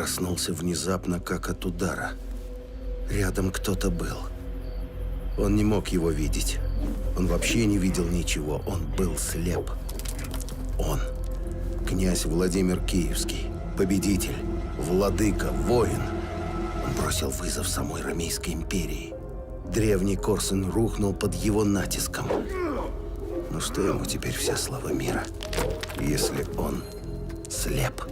проснулся внезапно, как от удара. Рядом кто-то был. Он не мог его видеть. Он вообще не видел ничего. Он был слеп. Он, князь Владимир Киевский, победитель, владыка, воин. Он бросил вызов самой Ромейской империи. Древний Корсунь рухнул под его натиском. Но что ему теперь вся слава мира, если он слеп?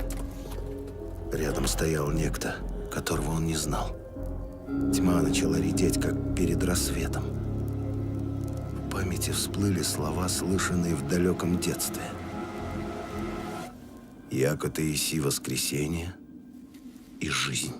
Рядом стоял некто, которого он не знал. Тьма начала редеть, как перед рассветом. В памяти всплыли слова, слышанные в далеком детстве. «Яко ты иси воскресение и жизнь».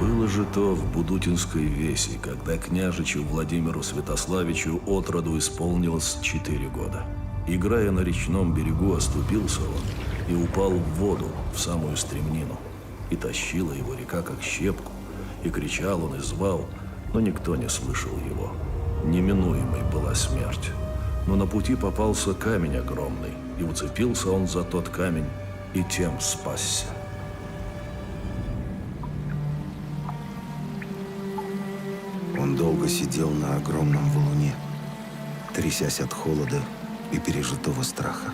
Было же то в Будутинской веси, когда княжичу Владимиру Святославичу от роду исполнилось 4 года. Играя на речном берегу, оступился он и упал в воду, в самую стремнину. И тащила его река, как щепку, и кричал он и звал, но никто не слышал его. Неминуемой была смерть. Но на пути попался камень огромный, и уцепился он за тот камень, и тем спасся. Он долго сидел на огромном валуне, трясясь от холода и пережитого страха.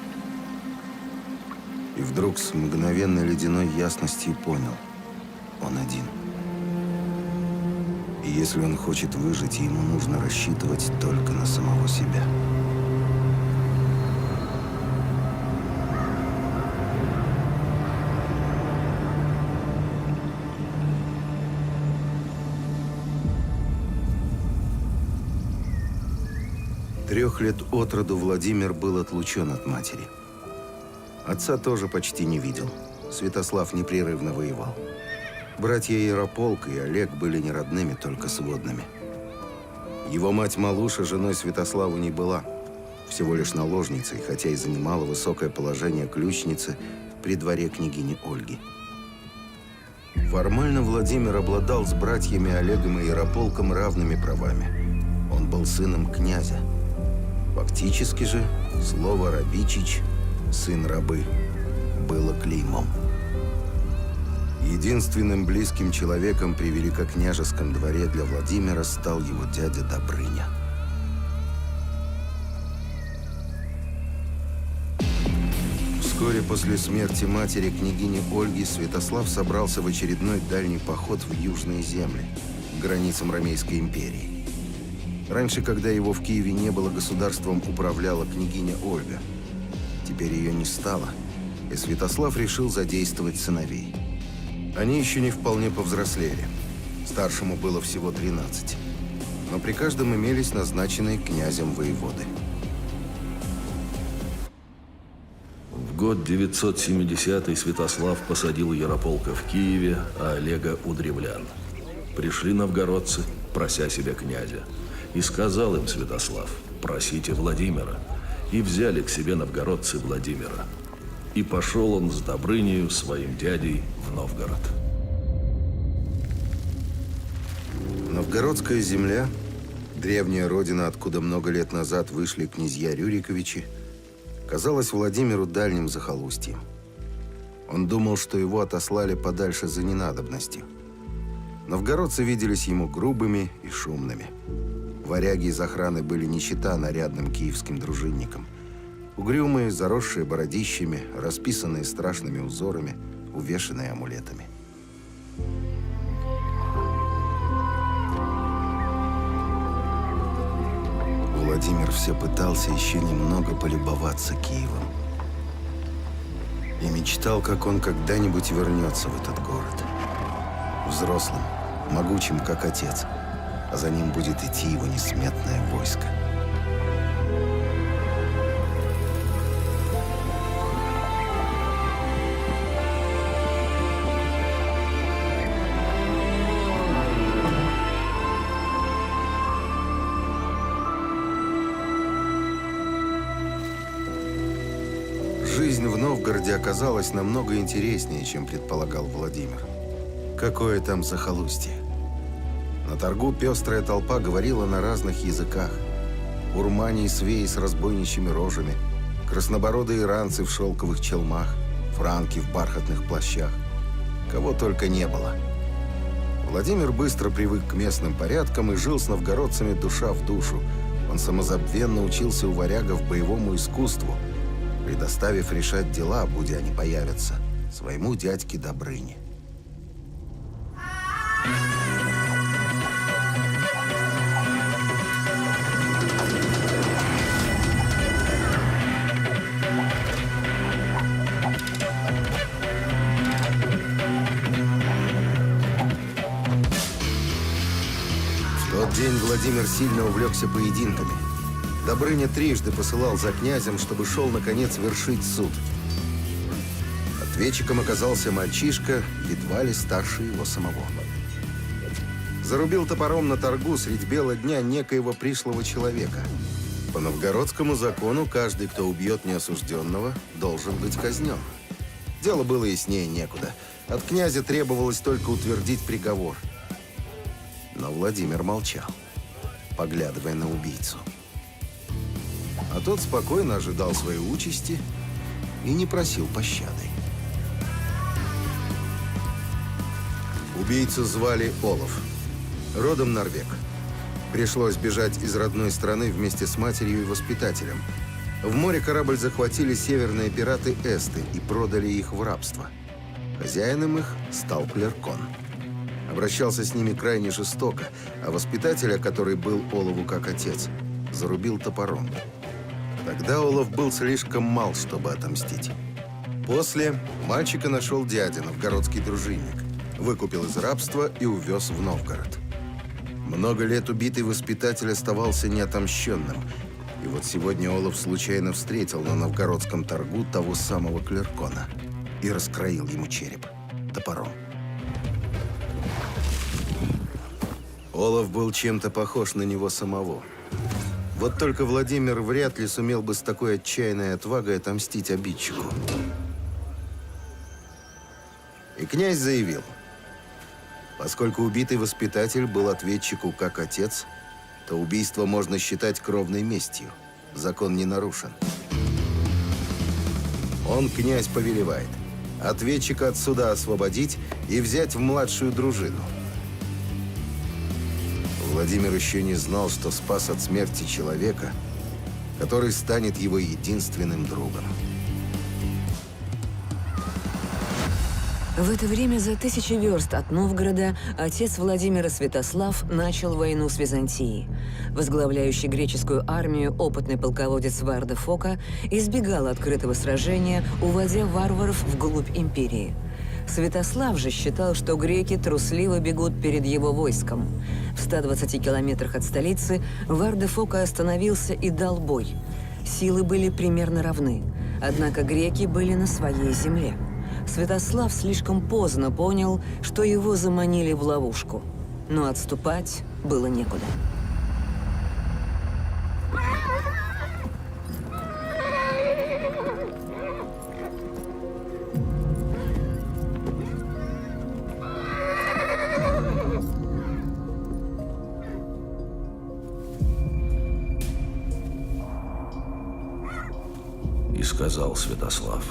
И вдруг с мгновенной ледяной ясностью понял – он один. И если он хочет выжить, ему нужно рассчитывать только на самого себя. Трех лет от роду Владимир был отлучен от матери. Отца тоже почти не видел. Святослав непрерывно воевал. Братья Ярополк и Олег были не родными, только сводными. Его мать Малуша женой Святославу не была, всего лишь наложницей, хотя и занимала высокое положение ключницы при дворе княгини Ольги. Формально Владимир обладал с братьями Олегом и Ярополком равными правами. Он был сыном князя. Фактически же слово «рабичич», сын рабы, было клеймом. Единственным близким человеком при великокняжеском дворе для Владимира стал его дядя Добрыня. Вскоре после смерти матери княгини Ольги Святослав собрался в очередной дальний поход в южные земли, к границам Ромейской империи. Раньше, когда его в Киеве не было, государством управляла княгиня Ольга. Теперь ее не стало, и Святослав решил задействовать сыновей. Они еще не вполне повзрослели. Старшему было всего 13. Но при каждом имелись назначенные князем воеводы. В год 970 Святослав посадил Ярополка в Киеве, а Олега у древлян. Пришли новгородцы, прося себе князя. И сказал им Святослав: «Просите Владимира». И взяли к себе новгородцы Владимира. И пошел он с Добрынею, своим дядей, в Новгород. Новгородская земля, древняя родина, откуда много лет назад вышли князья Рюриковичи, казалась Владимиру дальним захолустьем. Он думал, что его отослали подальше за ненадобностью. Новгородцы виделись ему грубыми и шумными. Варяги из охраны были не чета нарядным киевским дружинникам. Угрюмые, заросшие бородищами, расписанные страшными узорами, увешанные амулетами. Владимир все пытался еще немного полюбоваться Киевом. И мечтал, как он когда-нибудь вернется в этот город. Взрослым, могучим, как отец. А за ним будет идти его несметное войско. Жизнь Жизнь в Новгороде оказалась намного интереснее, чем предполагал Владимир. Какое там захолустье. На торгу пестрая толпа говорила на разных языках. Урмане и свеи с разбойничьими рожами, краснобородые иранцы в шелковых челмах, франки в бархатных плащах. Кого только не было. Владимир быстро привык к местным порядкам и жил с новгородцами душа в душу. Он самозабвенно учился у варягов боевому искусству, предоставив решать дела, будь они появятся, своему дядьке Добрыне. В тот день Владимир сильно увлекся поединками. Добрыня трижды посылал за князем, чтобы шел, наконец, вершить суд. Ответчиком оказался мальчишка, едва ли старше его самого. Зарубил топором на торгу средь бела дня некоего пришлого человека. По новгородскому закону каждый, кто убьет неосужденного, должен быть казнен. Дело было яснее некуда. От князя требовалось только утвердить приговор. Но Владимир молчал, поглядывая на убийцу. А тот спокойно ожидал своей участи и не просил пощады. Убийцу звали Олаф, родом норвег. Пришлось бежать из родной страны вместе с матерью и воспитателем. В море корабль захватили северные пираты Эсты и продали их в рабство. Хозяином их стал Клеркон. Обращался с ними крайне жестоко, а воспитателя, который был Олову как отец, зарубил топором. Тогда Олаф был слишком мал, чтобы отомстить. После мальчика нашел дядя, новгородский дружинник, выкупил из рабства и увез в Новгород. Много лет убитый воспитатель оставался неотомщенным. И вот сегодня Олаф случайно встретил на новгородском торгу того самого Клеркона и раскроил ему череп топором. Олаф был чем-то похож на него самого. Вот только Владимир вряд ли сумел бы с такой отчаянной отвагой отомстить обидчику. И князь заявил: поскольку убитый воспитатель был ответчику как отец, то убийство можно считать кровной местью. Закон не нарушен. Он, князь, повелевает ответчика от суда освободить и взять в младшую дружину. Владимир еще не знал, что спас от смерти человека, который станет его единственным другом. В это время за 1000 верст от Новгорода отец Владимира Святослав начал войну с Византией. Возглавляющий греческую армию опытный полководец Варда Фока избегал открытого сражения, уводя варваров вглубь империи. Святослав же считал, что греки трусливо бегут перед его войском. В 120 километрах от столицы Варда Фока остановился и дал бой. Силы были примерно равны, однако греки были на своей земле. Святослав слишком поздно понял, что его заманили в ловушку, но отступать было некуда. И сказал Святослав: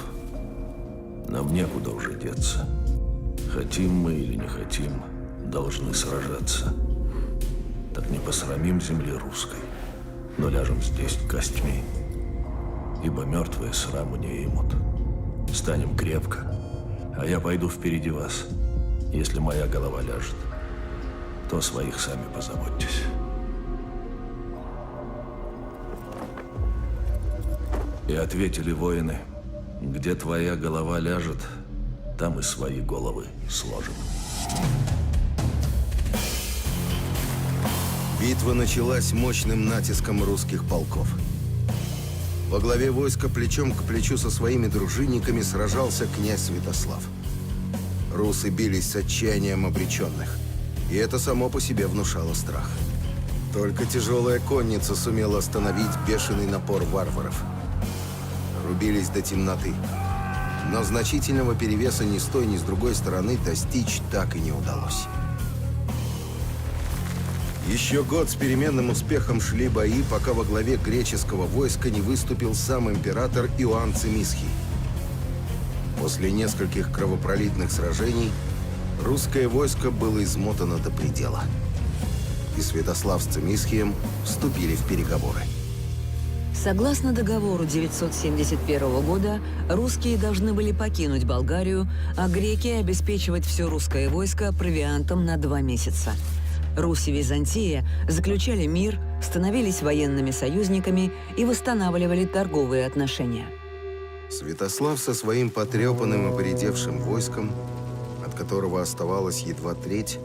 нам некуда уже деться. Хотим мы или не хотим, должны сражаться. Так не посрамим земли русской, но ляжем здесь костьми, ибо мертвые сраму не имут. Станем крепко, а я пойду впереди вас. Если моя голова ляжет, то своих сами позаботьтесь. И ответили воины: где твоя голова ляжет, там и свои головы сложим. Битва началась мощным натиском русских полков. Во главе войска плечом к плечу со своими дружинниками сражался князь Святослав. Русы бились с отчаянием обреченных, и это само по себе внушало страх. Только тяжелая конница сумела остановить бешеный напор варваров. Рубились до темноты. Но значительного перевеса ни с той, ни с другой стороны достичь так и не удалось. Еще год с переменным успехом шли бои, пока во главе греческого войска не выступил сам император Иоанн Цимисхий. После нескольких кровопролитных сражений русское войско было измотано до предела. И Святослав с Цимисхием вступили в переговоры. Согласно договору 971 года, русские должны были покинуть Болгарию, а греки обеспечивать все русское войско провиантом на 2 месяца. Русь и Византия заключали мир, становились военными союзниками и восстанавливали торговые отношения. Святослав со своим потрепанным и поредевшим войском, от которого оставалась едва треть,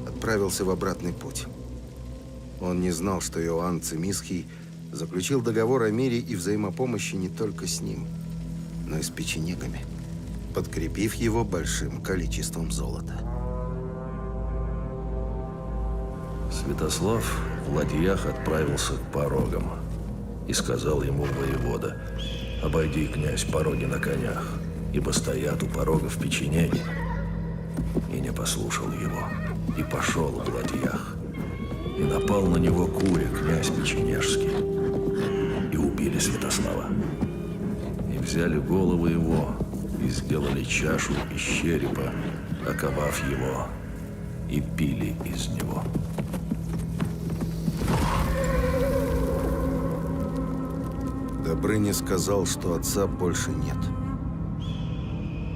отправился в обратный путь. Он не знал, что Иоанн Цимисхий заключил договор о мире и взаимопомощи не только с ним, но и с печенегами, подкрепив его большим количеством золота. Святослав в ладьях отправился к порогам и сказал ему воевода: «Обойди, князь, пороги на конях, ибо стоят у порогов печенеги». И не послушал его, и пошел в ладьях. И напал на него Куря, князь печенежский, и убили Святослава. И взяли голову его, и сделали чашу из черепа, оковав его, и пили из него. Добрыня сказал, что отца больше нет.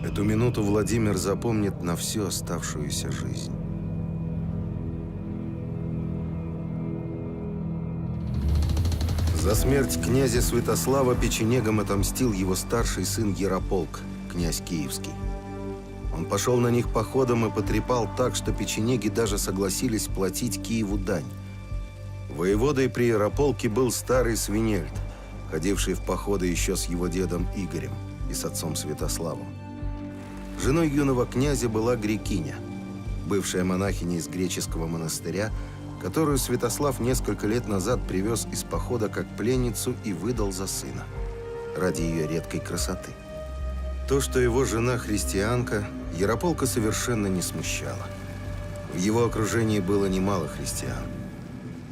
Эту минуту Владимир запомнит на всю оставшуюся жизнь. За смерть князя Святослава печенегам отомстил его старший сын Ярополк, князь Киевский. Он пошел на них походом и потрепал так, что печенеги даже согласились платить Киеву дань. Воеводой при Ярополке был старый Свинельд, ходивший в походы еще с его дедом Игорем и с отцом Святославом. Женой юного князя была Грекиня, бывшая монахиня из греческого монастыря, которую Святослав несколько лет назад привез из похода как пленницу и выдал за сына, ради ее редкой красоты. То, что его жена христианка, Ярополка совершенно не смущало. В его окружении было немало христиан.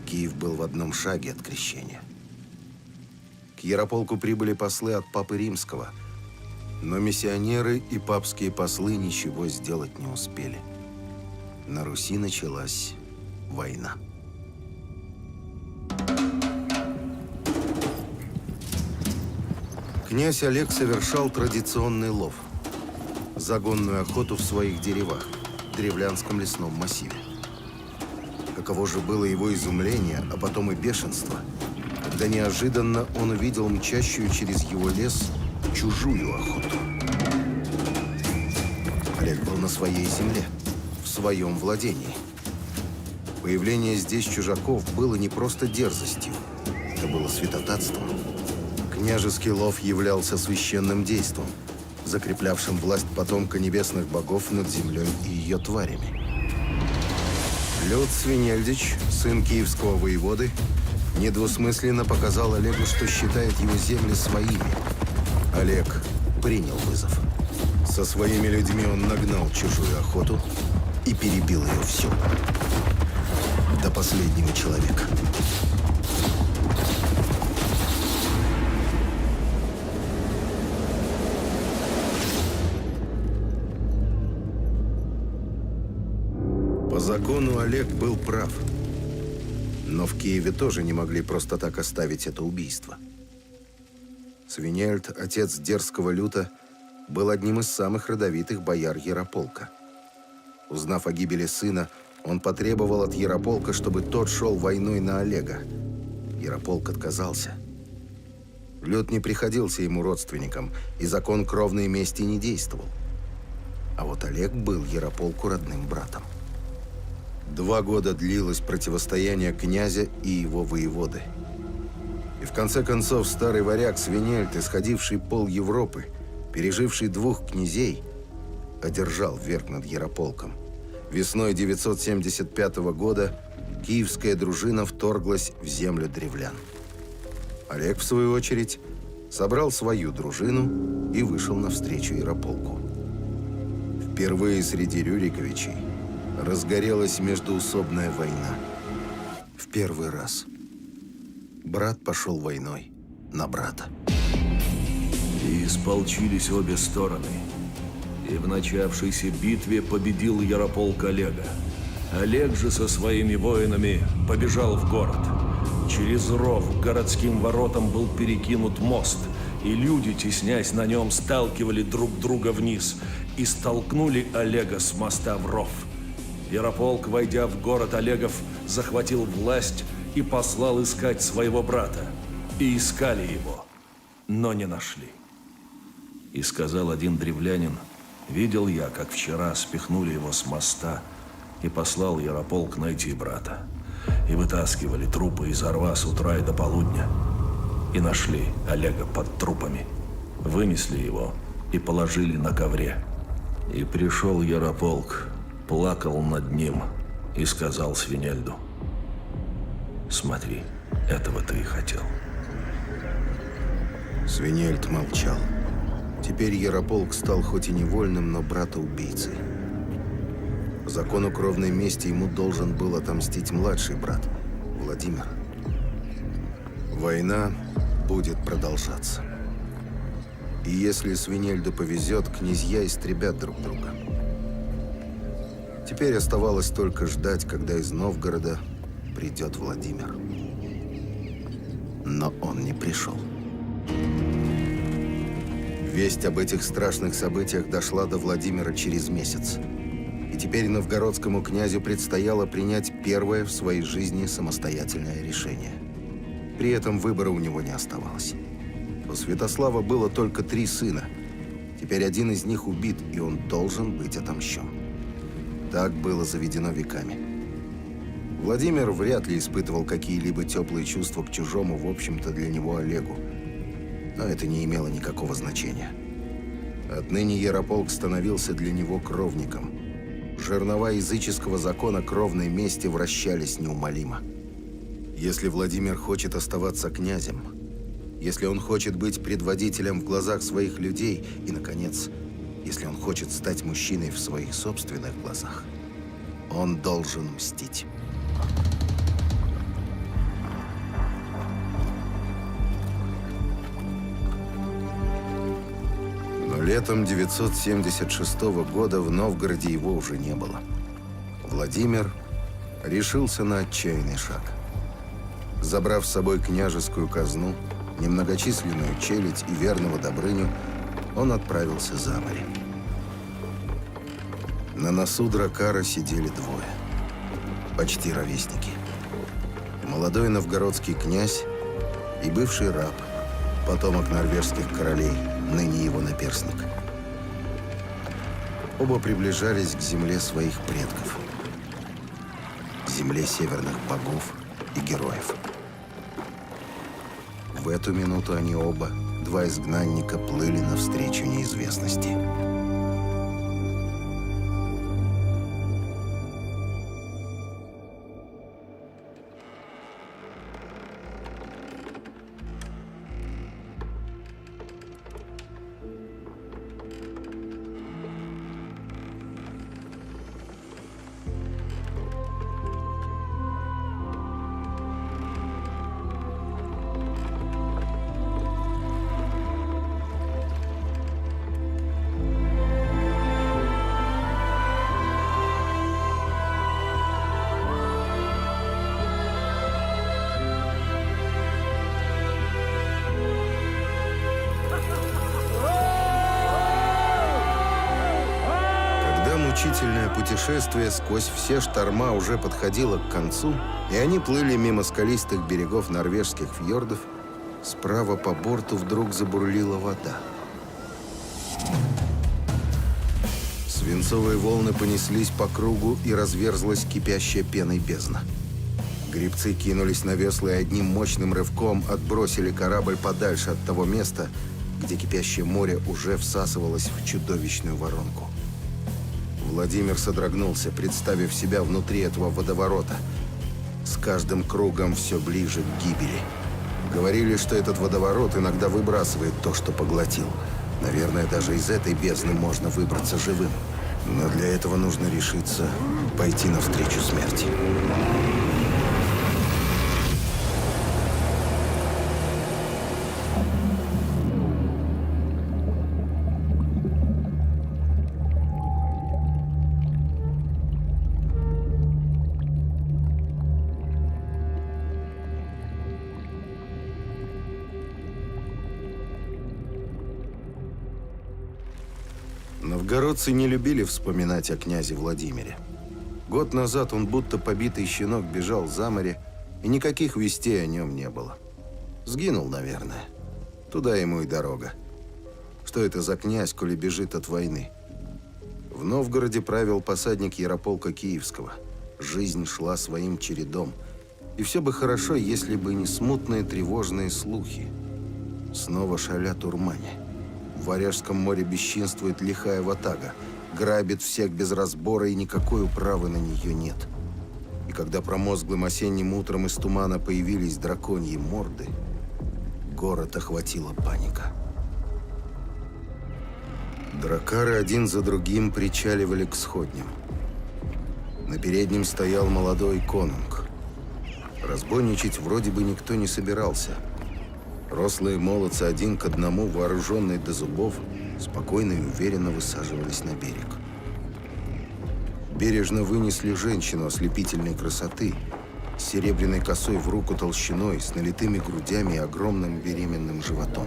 Киев был в одном шаге от крещения. К Ярополку прибыли послы от Папы Римского, но миссионеры и папские послы ничего сделать не успели. На Руси началась война. Князь Олег совершал традиционный лов – загонную охоту в своих деревах, в древлянском лесном массиве. Каково же было его изумление, а потом и бешенство, когда неожиданно он увидел мчащую через его лес чужую охоту. Олег был на своей земле, в своем владении. Появление здесь чужаков было не просто дерзостью, это было святотатством. Княжеский лов являлся священным действом, закреплявшим власть потомка небесных богов над землей и ее тварями. Лют Свинельдич, сын киевского воеводы, недвусмысленно показал Олегу, что считает его земли своими. Олег принял вызов. Со своими людьми он нагнал чужую охоту и перебил ее всю. До последнего человека. По закону Олег был прав. Но в Киеве тоже не могли просто так оставить это убийство. Свинельд, отец дерзкого Люта, был одним из самых родовитых бояр Ярополка. Узнав о гибели сына, он потребовал от Ярополка, чтобы тот шел войной на Олега. Ярополк отказался. Лют не приходился ему родственником, и закон кровной мести не действовал. А вот Олег был Ярополку родным братом. 2 года длилось противостояние князя и его воеводы. И в конце концов старый варяг Свинельд, исходивший пол Европы, переживший 2 князей, одержал верх над Ярополком. Весной 975 года киевская дружина вторглась в землю древлян. Олег, в свою очередь, собрал свою дружину и вышел навстречу Ярополку. Впервые среди Рюриковичей разгорелась междоусобная война. В первый раз брат пошел войной на брата. И сполчились обе стороны. И в начавшейся битве победил Ярополк Олега. Олег же со своими воинами побежал в город. Через ров к городским воротам был перекинут мост, и люди, теснясь на нем, сталкивали друг друга вниз и столкнули Олега с моста в ров. Ярополк, войдя в город Олегов, захватил власть и послал искать своего брата. И искали его, но не нашли. И сказал один древлянин: «Видел я, как вчера спихнули его с моста, и послал Ярополк найти брата. И вытаскивали трупы из рва с утра и до полудня. И нашли Олега под трупами. Вынесли его и положили на ковре. И пришел Ярополк, плакал над ним и сказал Свинельду: смотри, этого ты и хотел». Свинельд молчал. Теперь Ярополк стал хоть и невольным, но брата-убийцей. По закону кровной мести ему должен был отомстить младший брат, Владимир. Война будет продолжаться. И если Свинельду повезет, князья истребят друг друга. Теперь оставалось только ждать, когда из Новгорода придет Владимир. Но он не пришел. Весть об этих страшных событиях дошла до Владимира через месяц. И теперь новгородскому князю предстояло принять первое в своей жизни самостоятельное решение. При этом выбора у него не оставалось. У Святослава было только 3 сына. Теперь один из них убит, и он должен быть отомщен. Так было заведено веками. Владимир вряд ли испытывал какие-либо теплые чувства к чужому, в общем-то, для него Олегу. Но это не имело никакого значения. Отныне Ярополк становился для него кровником. Жернова языческого закона кровной мести вращались неумолимо. Если Владимир хочет оставаться князем, если он хочет быть предводителем в глазах своих людей и, наконец, если он хочет стать мужчиной в своих собственных глазах, он должен мстить. Но летом 976 года в Новгороде его уже не было. Владимир решился на отчаянный шаг. Забрав с собой княжескую казну, немногочисленную челядь и верного Добрыню, он отправился за море. На носу дракара сидели 2, почти ровесники. Молодой новгородский князь и бывший раб, потомок норвежских королей, ныне его наперсник. Оба приближались к земле своих предков, земле северных богов и героев. В эту минуту они оба, 2 изгнанника, плыли навстречу неизвестности. Мучительное путешествие сквозь все шторма уже подходило к концу, и они плыли мимо скалистых берегов норвежских фьордов. Справа по борту вдруг забурлила вода. Свинцовые волны понеслись по кругу, и разверзлась кипящая пеной бездна. Гребцы кинулись на весла и одним мощным рывком отбросили корабль подальше от того места, где кипящее море уже всасывалось в чудовищную воронку. Владимир содрогнулся, представив себя внутри этого водоворота, с каждым кругом все ближе к гибели. Говорили, что этот водоворот иногда выбрасывает то, что поглотил. Наверное, даже из этой бездны можно выбраться живым. Но для этого нужно решиться пойти навстречу смерти. Новгородцы не любили вспоминать о князе Владимире. Год назад он, будто побитый щенок, бежал за море, и никаких вестей о нем не было. Сгинул, наверное. Туда ему и дорога. Что это за князь, коли бежит от войны? В Новгороде правил посадник Ярополка Киевского. Жизнь шла своим чередом. И все бы хорошо, если бы не смутные тревожные слухи. Снова шалят урмане. В Варяжском море бесчинствует лихая ватага, грабит всех без разбора, и никакой управы на нее нет. И когда промозглым осенним утром из тумана появились драконьи морды, город охватила паника. Дракары один за другим причаливали к сходням. На переднем стоял молодой конунг. Разбойничать вроде бы никто не собирался. Рослые молодцы один к одному, вооруженные до зубов, спокойно и уверенно высаживались на берег. Бережно вынесли женщину ослепительной красоты, с серебряной косой в руку толщиной, с налитыми грудями и огромным беременным животом.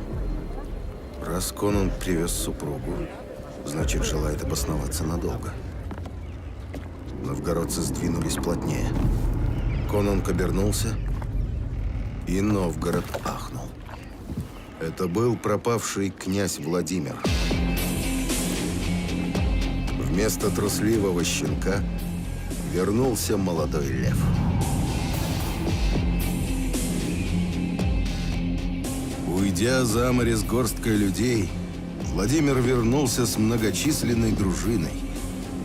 Раз конунг привез супругу, значит, желает обосноваться надолго. Новгородцы сдвинулись плотнее. Конунг обернулся, и Новгород ахнул. Это был пропавший князь Владимир. Вместо трусливого щенка вернулся молодой лев. Уйдя за море с горсткой людей, Владимир вернулся с многочисленной дружиной.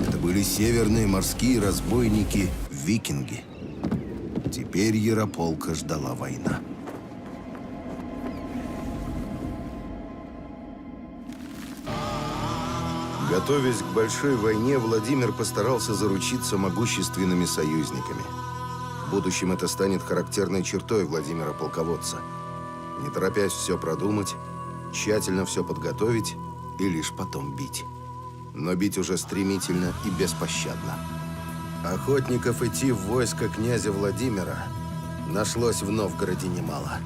Это были северные морские разбойники-викинги. Теперь Ярополка ждала война. Готовясь к большой войне, Владимир постарался заручиться могущественными союзниками. В будущем это станет характерной чертой Владимира-полководца. Не торопясь все продумать, тщательно все подготовить и лишь потом бить. Но бить уже стремительно и беспощадно. Охотников идти в войско князя Владимира нашлось в Новгороде немало.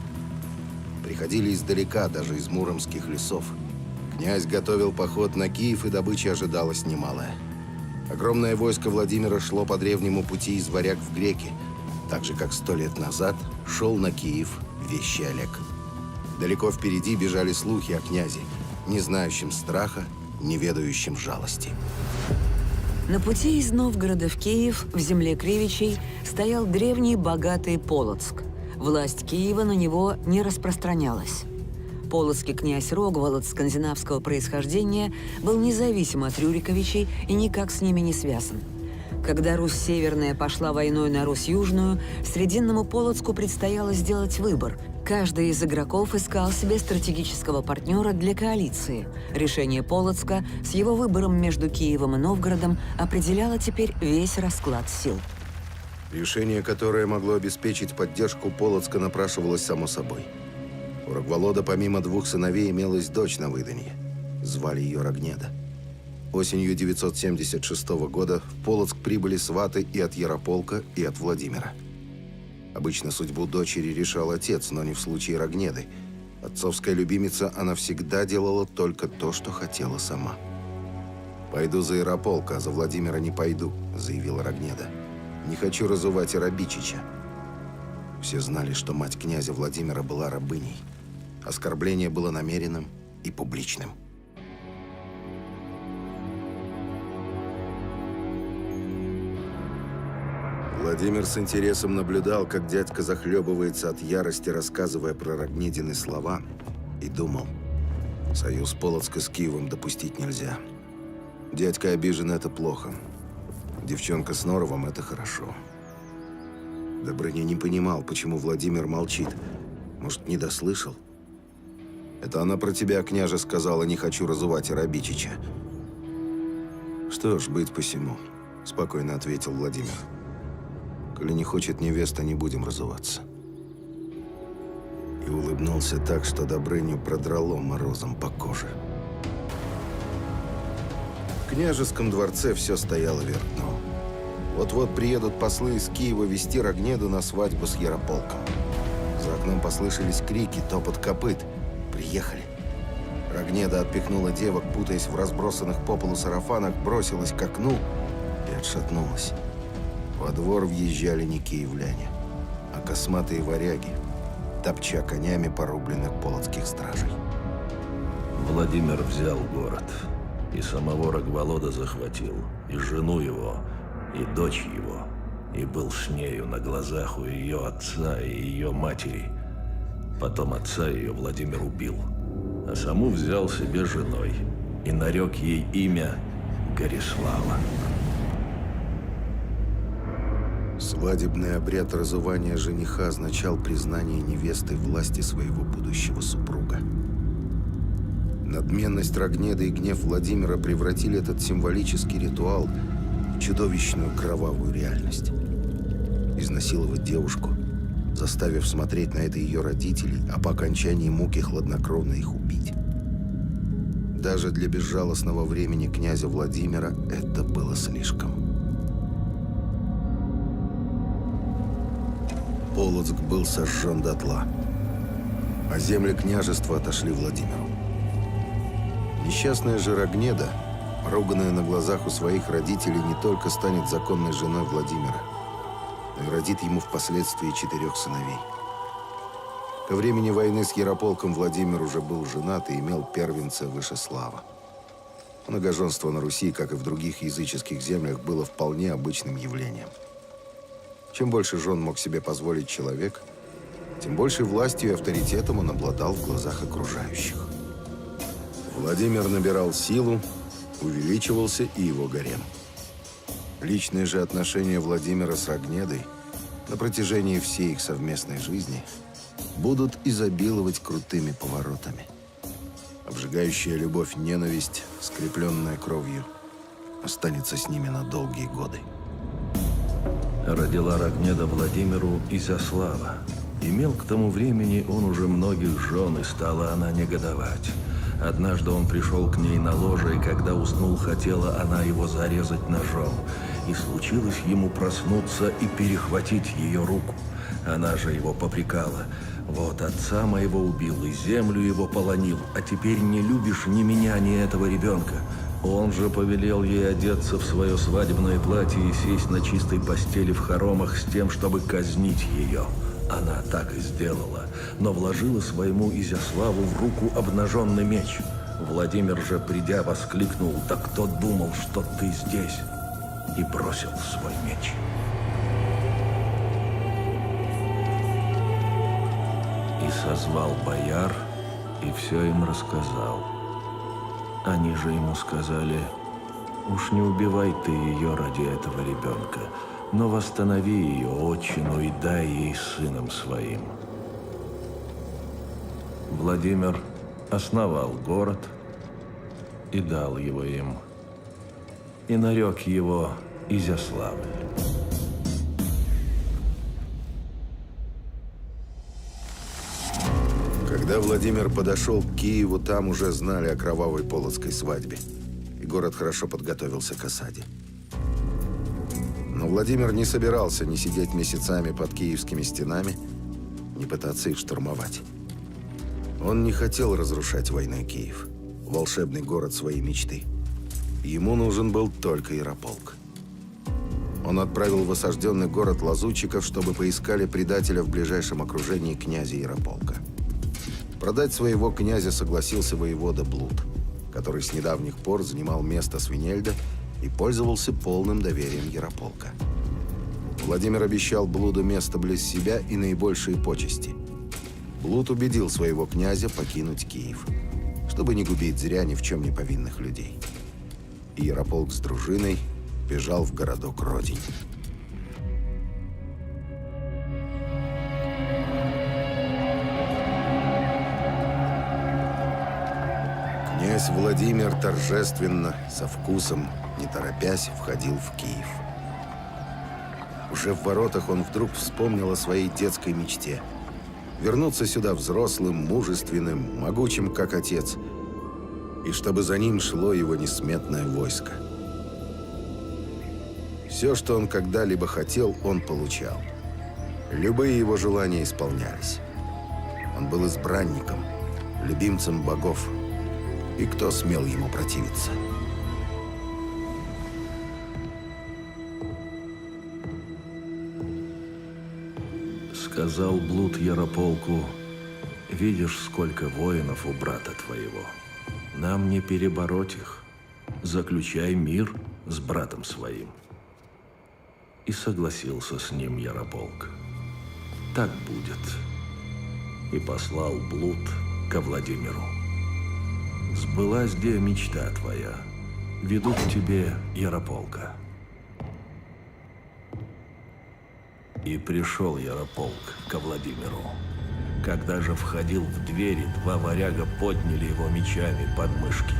Приходили издалека, даже из муромских лесов. Князь готовил поход на Киев, и добычи ожидалось немалое. Огромное войско Владимира шло по древнему пути из Варяг в Греки, так же, как 100 лет назад шел на Киев вещий Олег. Далеко впереди бежали слухи о князе, не знающем страха, не ведающем жалости. На пути из Новгорода в Киев, в земле Кривичей, стоял древний богатый Полоцк. Власть Киева на него не распространялась. Полоцкий князь Рогволод скандинавского происхождения был независим от Рюриковичей и никак с ними не связан. Когда Русь Северная пошла войной на Русь Южную, Срединному Полоцку предстояло сделать выбор. Каждый из игроков искал себе стратегического партнера для коалиции. Решение Полоцка с его выбором между Киевом и Новгородом определяло теперь весь расклад сил. Решение, которое могло обеспечить поддержку Полоцка, напрашивалось само собой. У Рогволода помимо 2 сыновей имелась дочь на выданье. Звали ее Рогнеда. Осенью 976 года в Полоцк прибыли сваты и от Ярополка, и от Владимира. Обычно судьбу дочери решал отец, но не в случае Рогнеды. Отцовская любимица, она всегда делала только то, что хотела сама. «Пойду за Ярополка, а за Владимира не пойду», — заявила Рогнеда. «Не хочу разувать Рабичича». Все знали, что мать князя Владимира была рабыней. Оскорбление было намеренным и публичным. Владимир с интересом наблюдал, как дядька захлебывается от ярости, рассказывая про Рогнедины слова, и думал: союз Полоцка с Киевом допустить нельзя. Дядька обижен — это плохо. Девчонка с норовом — это хорошо. Добрыня не понимал, почему Владимир молчит. Может, не дослышал? Это она про тебя, княже, сказала, не хочу разувать Арабичича. Что ж, быть посему, спокойно ответил Владимир. Коли не хочет невеста, не будем разуваться. И улыбнулся так, что Добрыню продрало морозом по коже. В княжеском дворце все стояло вверх дном. Вот-вот приедут послы из Киева вести Рогнеду на свадьбу с Ярополком. За окном послышались крики, топот копыт. Приехали. Рогнеда отпихнула девок, путаясь в разбросанных по полу сарафанах, бросилась к окну и отшатнулась. Во двор въезжали не киевляне, а косматые варяги, топча конями порубленных полоцких стражей. Владимир взял город, и самого Рогволода захватил, и жену его, и дочь его, и был с нею на глазах у ее отца и ее матери. Потом отца ее Владимир убил, а саму взял себе женой и нарек ей имя Горислава. Свадебный обряд разувания жениха означал признание невесты власти своего будущего супруга. Надменность Рогнеды и гнев Владимира превратили этот символический ритуал в чудовищную кровавую реальность. Изнасиловать девушку, заставив смотреть на это ее родителей, а по окончании муки хладнокровно их убить. Даже для безжалостного времени князя Владимира это было слишком. Полоцк был сожжен дотла, а земли княжества отошли Владимиру. Несчастная же Рогнеда, поруганная на глазах у своих родителей, не только станет законной женой Владимира, но и родит ему впоследствии 4 сыновей. Ко времени войны с Ярополком Владимир уже был женат и имел первенца Вышеслава. Многоженство на Руси, как и в других языческих землях, было вполне обычным явлением. Чем больше жен мог себе позволить человек, тем большей властью и авторитетом он обладал в глазах окружающих. Владимир набирал силу, увеличивался и его гарем. Личные же отношения Владимира с Рогнедой на протяжении всей их совместной жизни будут изобиловать крутыми поворотами. Обжигающая любовь-ненависть, скрепленная кровью, останется с ними на долгие годы. Родила Рогнеда Владимиру Изяслава. Имел к тому времени он уже многих жен, и стала она негодовать. Однажды он пришел к ней на ложе, и когда уснул, хотела она его зарезать ножом. И случилось ему проснуться и перехватить ее руку. Она же его попрекала: «Вот отца моего убил и землю его полонил, а теперь не любишь ни меня, ни этого ребенка». Он же повелел ей одеться в свое свадебное платье и сесть на чистой постели в хоромах с тем, чтобы казнить ее. Она так и сделала, но вложила своему Изяславу в руку обнаженный меч. Владимир же, придя, воскликнул: «Да кто думал, что ты здесь?» и бросил свой меч. И созвал бояр, и все им рассказал. Они же ему сказали: «Уж не убивай ты ее ради этого ребенка, но восстанови ее отчину и дай ей сыном своим». Владимир основал город и дал его им, и нарек его Изяславль. Когда Владимир подошел к Киеву, там уже знали о кровавой полоцкой свадьбе, и город хорошо подготовился к осаде. Но Владимир не собирался ни сидеть месяцами под киевскими стенами, ни пытаться их штурмовать. Он не хотел разрушать войной Киев, волшебный город своей мечты. Ему нужен был только Ярополк. Он отправил в осажденный город лазутчиков, чтобы поискали предателя в ближайшем окружении князя Ярополка. Продать своего князя согласился воевода Блуд, который с недавних пор занимал место Свинельда и пользовался полным доверием Ярополка. Владимир обещал Блуду место близ себя и наибольшие почести. Блуд убедил своего князя покинуть Киев, чтобы не губить зря ни в чем не повинных людей. И Ярополк с дружиной бежал в городок Родень. Князь Владимир торжественно, со вкусом, не торопясь, входил в Киев. Уже в воротах он вдруг вспомнил о своей детской мечте. Вернуться сюда взрослым, мужественным, могучим, как отец. И чтобы за ним шло его несметное войско. Все, что он когда-либо хотел, он получал. Любые его желания исполнялись. Он был избранником, любимцем богов. И кто смел ему противиться? Сказал Блуд Ярополку: «Видишь, сколько воинов у брата твоего. Нам не перебороть их. Заключай мир с братом своим». И согласился с ним Ярополк. Так будет. И послал Блуд ко Владимиру. Сбылась где мечта твоя. Ведут к тебе Ярополка. И пришел Ярополк ко Владимиру. Когда же входил в двери, два варяга подняли его мечами под мышки.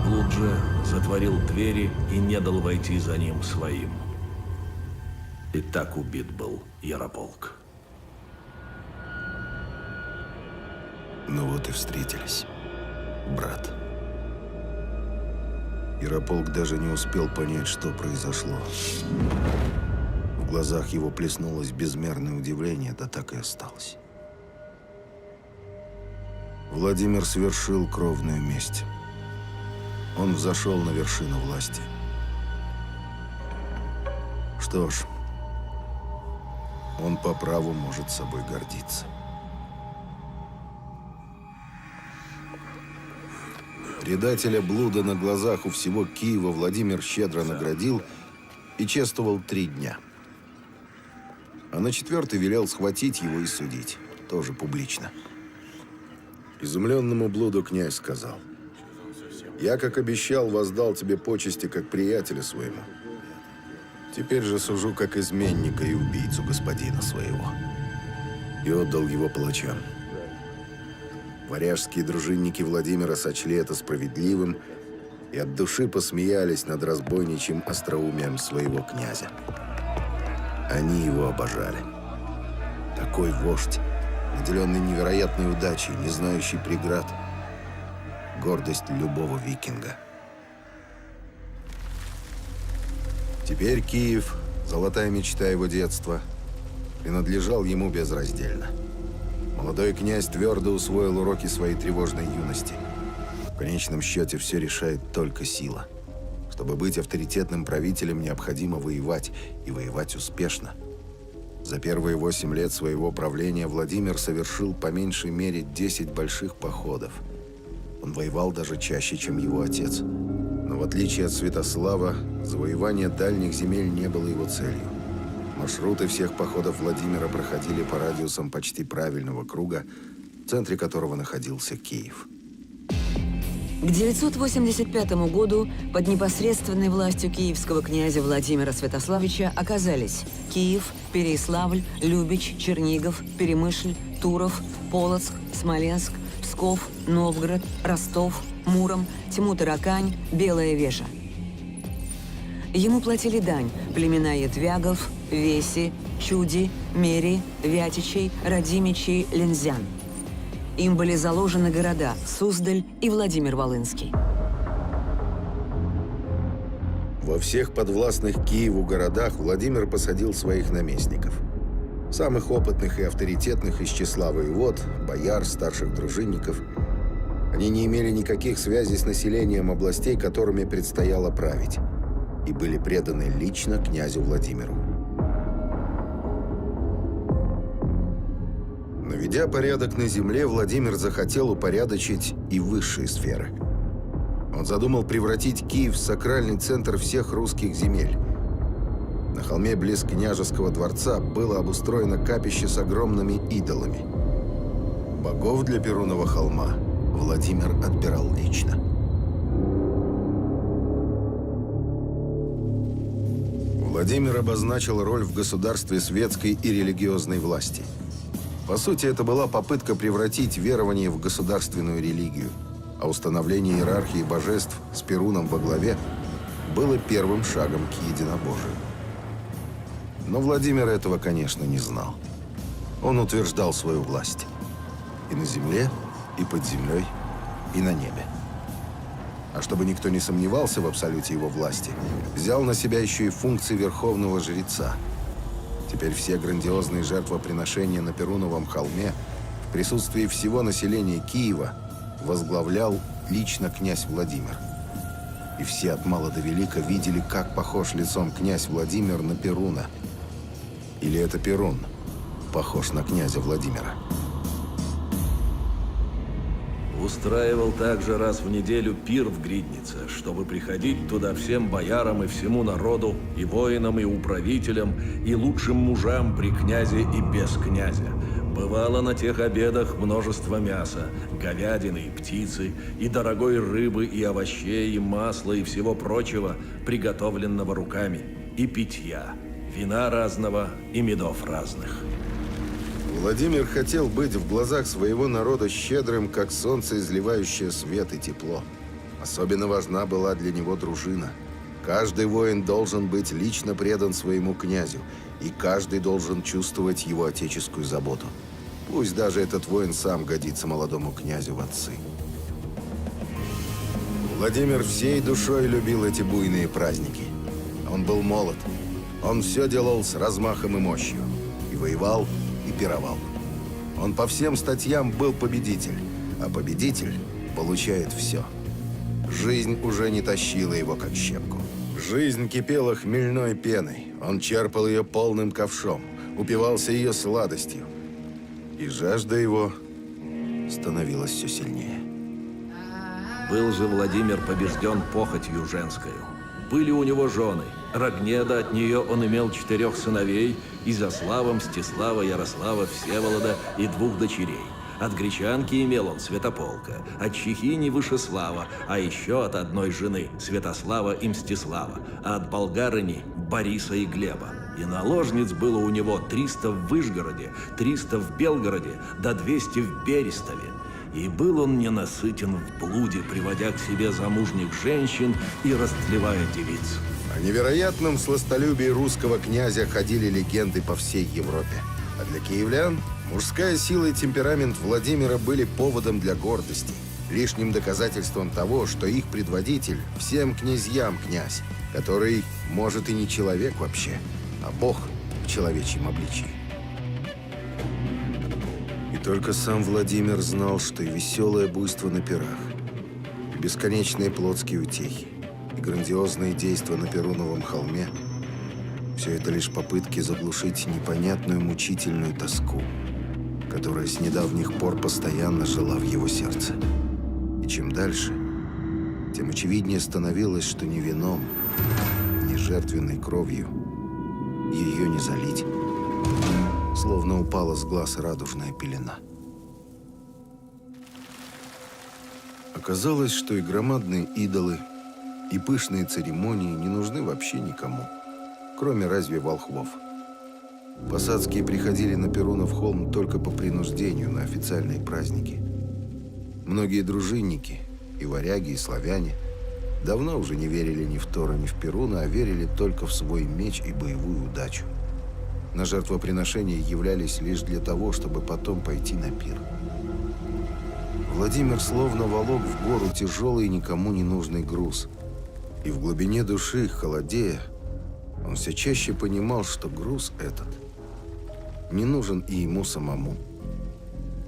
Блуд же затворил двери и не дал войти за ним своим. И так убит был Ярополк. Ну вот и встретились, брат. Ярополк даже не успел понять, что произошло. В глазах его плеснулось безмерное удивление, да так и осталось. Владимир совершил кровную месть. Он взошел на вершину власти. Что ж, он по праву может собой гордиться. Предателя Блуда на глазах у всего Киева Владимир щедро наградил и чествовал 3 дня. А на 4-й велел схватить его и судить, тоже публично. Изумленному Блуду князь сказал: «Я, как обещал, воздал тебе почести как приятеля своему. Теперь же сужу как изменника и убийцу господина своего». И отдал его палачам. Варяжские дружинники Владимира сочли это справедливым и от души посмеялись над разбойничьим остроумием своего князя. Они его обожали. Такой вождь, наделенный невероятной удачей, не знающий преград. Гордость любого викинга. Теперь Киев, золотая мечта его детства, принадлежал ему безраздельно. Молодой князь твердо усвоил уроки своей тревожной юности. В конечном счете все решает только сила. Чтобы быть авторитетным правителем, необходимо воевать, и воевать успешно. За первые 8 лет своего правления Владимир совершил по меньшей мере 10 больших походов. Он воевал даже чаще, чем его отец. Но в отличие от Святослава, завоевание дальних земель не было его целью. Маршруты всех походов Владимира проходили по радиусам почти правильного круга, в центре которого находился Киев. К 985 году под непосредственной властью киевского князя Владимира Святославича оказались Киев, Переяславль, Любич, Чернигов, Перемышль, Туров, Полоцк, Смоленск, Псков, Новгород, Ростов, Муром, Тьму-Таракань, Белая Вежа. Ему платили дань племена ятвягов, Веси, Чуди, Мери, Вятичей, Радимичей, Лензян. Им были заложены города Суздаль и Владимир-Волынский. Во всех подвластных Киеву городах Владимир посадил своих наместников. Самых опытных и авторитетных из числа воевод, бояр, старших дружинников. Они не имели никаких связей с населением областей, которыми предстояло править, и были преданы лично князю Владимиру. Наведя порядок на земле, Владимир захотел упорядочить и высшие сферы. Он задумал превратить Киев в сакральный центр всех русских земель. На холме близ княжеского дворца было обустроено капище с огромными идолами. Богов для Перунова холма Владимир отбирал лично. Владимир обозначил роль в государстве светской и религиозной власти. По сути, это была попытка превратить верование в государственную религию. а установление иерархии божеств с Перуном во главе было первым шагом к единобожию. Но Владимир этого, конечно, не знал. Он утверждал свою власть и на земле, и под землей, и на небе. А чтобы никто не сомневался в абсолюте его власти, взял на себя еще и функции верховного жреца. Теперь все грандиозные жертвоприношения на Перуновом холме в присутствии всего населения Киева возглавлял лично князь Владимир. И все от мала до велика видели, как похож лицом князь Владимир на Перуна. Или это Перун похож на князя Владимира. Устраивал также раз в неделю пир в Гриднице, чтобы приходить туда всем боярам и всему народу, и воинам, и управителям, и лучшим мужам при князе и без князя. Бывало на тех обедах множество мяса, говядины и птицы, и дорогой рыбы, и овощей, и масла, и всего прочего, приготовленного руками, и питья, вина разного и медов разных. Владимир хотел быть в глазах своего народа щедрым, как солнце, изливающее свет и тепло. Особенно важна была для него дружина. Каждый воин должен быть лично предан своему князю, и каждый должен чувствовать его отеческую заботу. Пусть даже этот воин сам годится молодому князю в отцы. Владимир всей душой любил эти буйные праздники. Он был молод. Он все делал с размахом и мощью. И воевал, и пировал. Он по всем статьям был победитель, а победитель получает все. Жизнь уже не тащила его как щепку. Жизнь кипела хмельной пеной. Он черпал ее полным ковшом, упивался ее сладостью. И жажда его становилась все сильнее. Был же Владимир побежден похотью женскою. Были у него жены. Рогнеда, от нее он имел 4 сыновей, Изяслава, Мстислава, Ярослава, Всеволода и 2 дочерей. От гречанки имел он Святополка, от чехини Вышеслава, а еще от одной жены Святослава и Мстислава, а от болгарыни Бориса и Глеба. И наложниц было у него 300 в Вышгороде, 300 в Белгороде, да 200 в Берестове. И был он ненасытен в блуде, приводя к себе замужних женщин и растлевая девиц. О невероятном сластолюбии русского князя ходили легенды по всей Европе. А для киевлян мужская сила и темперамент Владимира были поводом для гордости, лишним доказательством того, что их предводитель всем князьям князь, который, может, и не человек вообще, а бог в человечьем обличии. И только сам Владимир знал, что и веселое буйство на пирах, и бесконечные плотские утехи, и грандиозные действия на Перуновом холме – все это лишь попытки заглушить непонятную мучительную тоску, которая с недавних пор постоянно жила в его сердце. И чем дальше, тем очевиднее становилось, что ни вином, ни жертвенной кровью ее не залить. Словно упала с глаз радужная пелена. Оказалось, что и громадные идолы, и пышные церемонии не нужны вообще никому, кроме разве волхвов. Посадские приходили на Перунов холм только по принуждению на официальные праздники. Многие дружинники, и варяги, и славяне, давно уже не верили ни в Тора, ни в Перуна, а верили только в свой меч и боевую удачу. На жертвоприношения являлись лишь для того, чтобы потом пойти на пир. Владимир словно волок в гору тяжелый и никому не нужный груз. И в глубине души, холодея, он все чаще понимал, что груз этот не нужен и ему самому.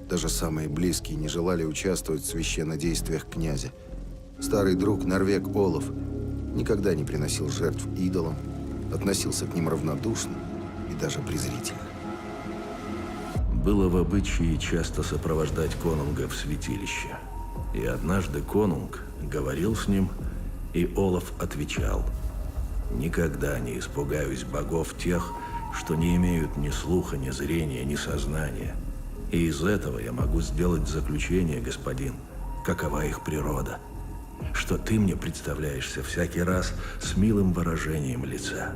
Даже самые близкие не желали участвовать в священнодействиях князя. Старый друг Норвег Олаф никогда не приносил жертв идолам, относился к ним равнодушно и даже презрительно. Было в обычае часто сопровождать конунга в святилище. И однажды конунг говорил с ним, и Олаф отвечал: «Никогда не испугаюсь богов тех, что не имеют ни слуха, ни зрения, ни сознания. И из этого я могу сделать заключение, господин, какова их природа, что ты мне представляешься всякий раз с милым выражением лица,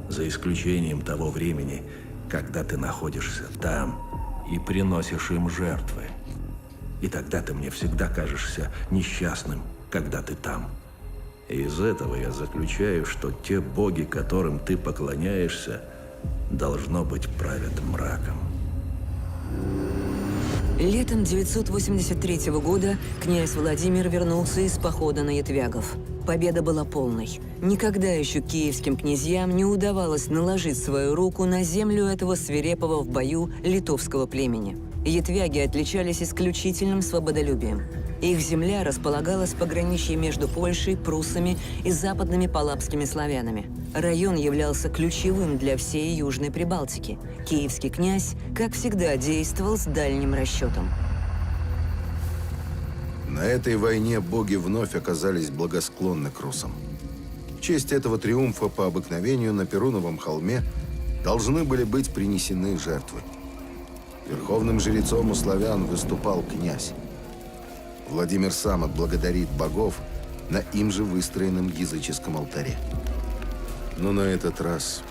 за исключением того времени, когда ты находишься там и приносишь им жертвы. И тогда ты мне всегда кажешься несчастным, когда ты там. И из этого я заключаю, что те боги, которым ты поклоняешься, должно быть, правят мраком. Летом 983 года князь Владимир вернулся из похода на ятвягов. Победа была полной. Никогда еще киевским князьям не удавалось наложить свою руку на землю этого свирепого в бою литовского племени. Ятвяги отличались исключительным свободолюбием. Их земля располагалась в пограничье между Польшей, пруссами и западными палапскими славянами. Район являлся ключевым для всей Южной Прибалтики. Киевский князь, как всегда, действовал с дальним расчетом. На этой войне боги вновь оказались благосклонны к русам. В честь этого триумфа по обыкновению на Перуновом холме должны были быть принесены жертвы. Верховным жрецом у славян выступал князь. Владимир сам отблагодарит богов на им же выстроенном языческом алтаре. Но на этот раз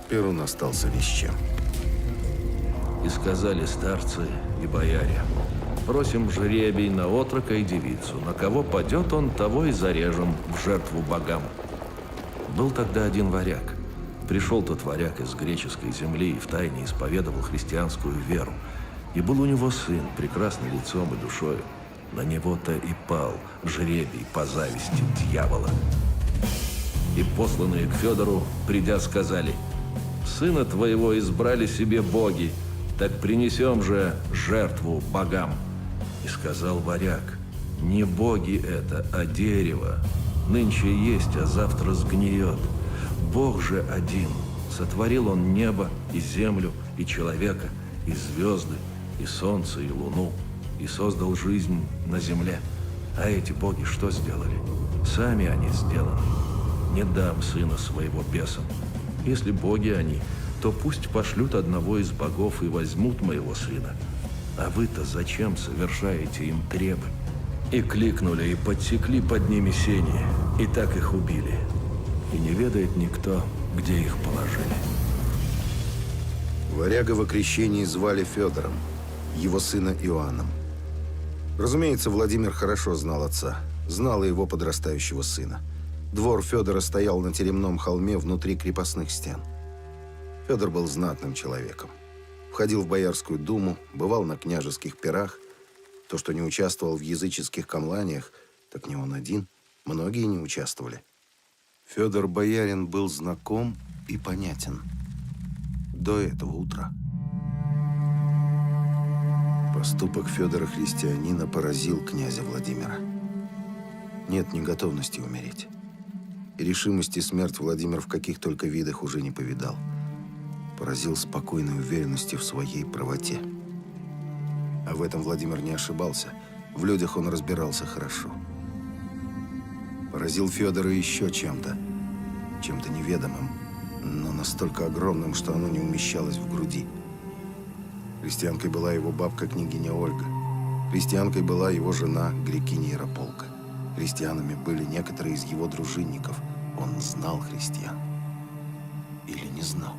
Перун остался ни с чем. И сказали старцы и бояре: просим жребий на отрока и девицу. На кого падет он, того и зарежем в жертву богам. Был тогда один варяг. Пришел тот варяг из греческой земли и втайне исповедовал христианскую веру. И был у него сын, прекрасный лицом и душою. На него-то и пал жребий по зависти дьявола. И посланные к Федору, придя, сказали: сына твоего избрали себе боги, так принесем же жертву богам. И сказал варяг: не боги это, а дерево. Нынче есть, а завтра сгниет. Бог же один. Сотворил он небо и землю, и человека, и звезды, и солнце, и луну, и создал жизнь на земле. А эти боги что сделали? Сами они сделаны. Не дам сына своего бесам. Если боги они, то пусть пошлют одного из богов и возьмут моего сына. А вы-то зачем совершаете им требы? И кликнули, и подсекли под ними сени, и так их убили. И не ведает никто, где их положили. Варяга в окрещении звали Федором, его сына Иоанном. Разумеется, Владимир хорошо знал отца, знал и его подрастающего сына. Двор Федора стоял на теремном холме внутри крепостных стен. Федор был знатным человеком. Входил в Боярскую думу, бывал на княжеских пирах. То, что не участвовал в языческих камланиях, так не он один, многие не участвовали. Федор Боярин был знаком и понятен. До этого утра. Поступок Федора Христианина поразил князя Владимира. Нет ни готовности умереть. И решимости смерть Владимир в каких только видах уже не повидал. Поразил спокойной уверенностью в своей правоте. А в этом Владимир не ошибался. В людях он разбирался хорошо. Поразил Федора еще чем-то неведомым, но настолько огромным, что оно не умещалось в груди. Христианкой была его бабка, княгиня Ольга. Христианкой была его жена, грекиня Ярополка. Христианами были некоторые из его дружинников. Он знал христиан. Или не знал.